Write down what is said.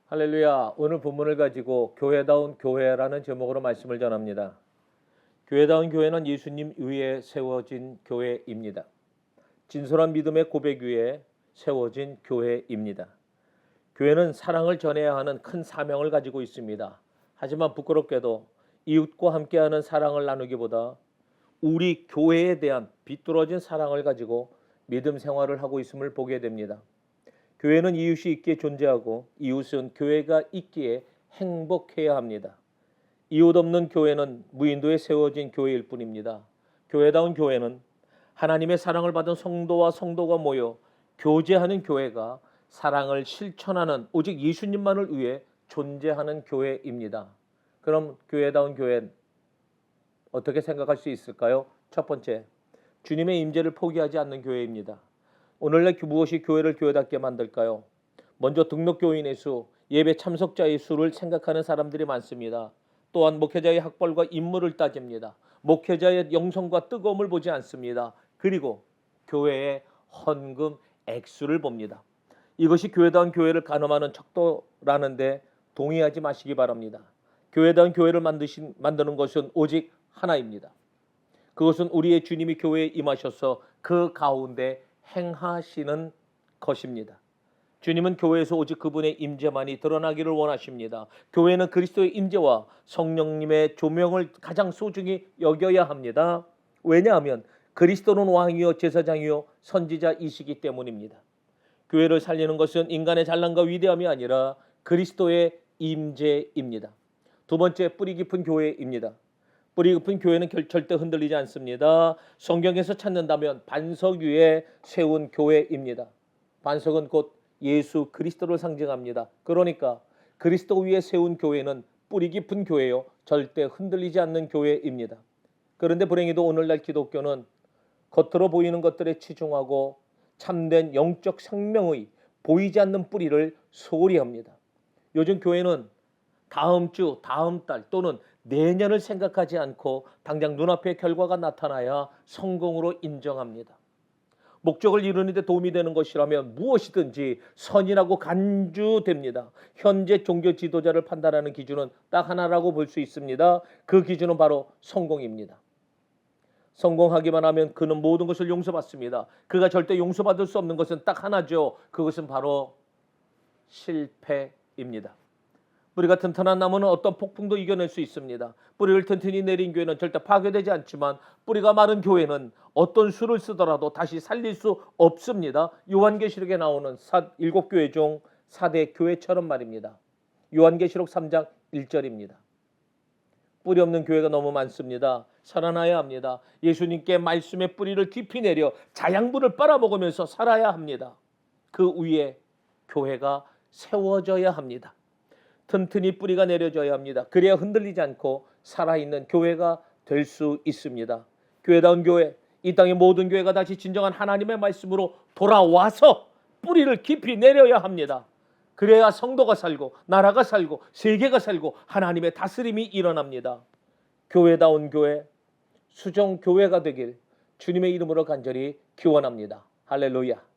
할렐루야. 오늘 본문을 가지고 교회다운 교회라는 제목으로 말씀을 전합니다. 교회다운 교회는 예수님 위에 세워진 교회입니다. 진솔한 믿음의 고백 위에 세워진 교회입니다. 교회는 사랑을 전해야 하는 큰 사명을 가지고 있습니다. 하지만 부끄럽게도 이웃과 함께하는 사랑을 나누기보다 우리 교회에 대한 비뚤어진 사랑을 가지고 믿음 생활을 하고 있음을 보게 됩니다. 교회는 이웃이 있기에 존재하고 이웃은 교회가 있기에 행복해야 합니다. 이웃 없는 교회는 무인도에 세워진 교회일 뿐입니다. 교회다운 교회는 하나님의 사랑을 받은 성도와 성도가 모여 교제하는 교회가 사랑을 실천하는 오직 예수님만을 위해 존재하는 교회입니다. 그럼 교회다운 교회는 어떻게 생각할 수 있을까요? 첫 번째, 주님의 임재를 포기하지 않는 교회입니다. 오늘날 무엇이 교회를 교회답게 만들까요? 먼저 등록교인의 수, 예배 참석자의 수를 생각하는 사람들이 많습니다. 또한 목회자의 학벌과 인물을 따집니다. 목회자의 영성과 뜨거움을 보지 않습니다. 그리고 교회의 헌금 액수를 봅니다. 이것이 교회다운 교회를 가늠하는 척도라는데 동의하지 마시기 바랍니다. 교회다운 교회를 만드는 것은 오직 하나입니다. 그것은 우리의 주님이 교회에 임하셔서 그 가운데 행하시는 것입니다. 주님은 교회에서 오직 그분의 임재만이 드러나기를 원하십니다. 교회는 그리스도의 임재와 성령님의 조명을 가장 소중히 여겨야 합니다. 왜냐하면 그리스도는 왕이요 제사장이요 선지자이시기 때문입니다. 교회를 살리는 것은 인간의 잘남과 위대함이 아니라 그리스도의 임재입니다. 두 번째, 뿌리 깊은 교회입니다. 뿌리 깊은 교회는 절대 흔들리지 않습니다. 성경에서 찾는다면 반석 위에 세운 교회입니다. 반석은 곧 예수 그리스도를 상징합니다. 그러니까 그리스도 위에 세운 교회는 뿌리 깊은 교회요, 절대 흔들리지 않는 교회입니다. 그런데 불행히도 오늘날 기독교는 겉으로 보이는 것들에 치중하고 참된 영적 생명의 보이지 않는 뿌리를 소홀히 합니다. 요즘 교회는 다음 주, 다음 달 또는 내년을 생각하지 않고 당장 눈앞에 결과가 나타나야 성공으로 인정합니다. 목적을 이루는 데 도움이 되는 것이라면 무엇이든지 선이라고 간주됩니다. 현재 종교 지도자를 판단하는 기준은 딱 하나라고 볼 수 있습니다. 그 기준은 바로 성공입니다. 성공하기만 하면 그는 모든 것을 용서받습니다. 그가 절대 용서받을 수 없는 것은 딱 하나죠. 그것은 바로 실패입니다. 뿌리가 튼튼한 나무는 어떤 폭풍도 이겨낼 수 있습니다. 뿌리를 튼튼히 내린 교회는 절대 파괴되지 않지만 뿌리가 마른 교회는 어떤 수를 쓰더라도 다시 살릴 수 없습니다. 요한계시록에 나오는 7교회 중 4대 교회처럼 말입니다. 요한계시록 3장 1절입니다. 뿌리 없는 교회가 너무 많습니다. 살아나야 합니다. 예수님께 말씀의 뿌리를 깊이 내려 자양분을 빨아먹으면서 살아야 합니다. 그 위에 교회가 세워져야 합니다. 튼튼히 뿌리가 내려져야 합니다. 그래야 흔들리지 않고 살아있는 교회가 될 수 있습니다. 교회다운 교회, 이 땅의 모든 교회가 다시 진정한 하나님의 말씀으로 돌아와서 뿌리를 깊이 내려야 합니다. 그래야 성도가 살고 나라가 살고 세계가 살고 하나님의 다스림이 일어납니다. 교회다운 교회, 수정 교회가 되길 주님의 이름으로 간절히 기원합니다. 할렐루야.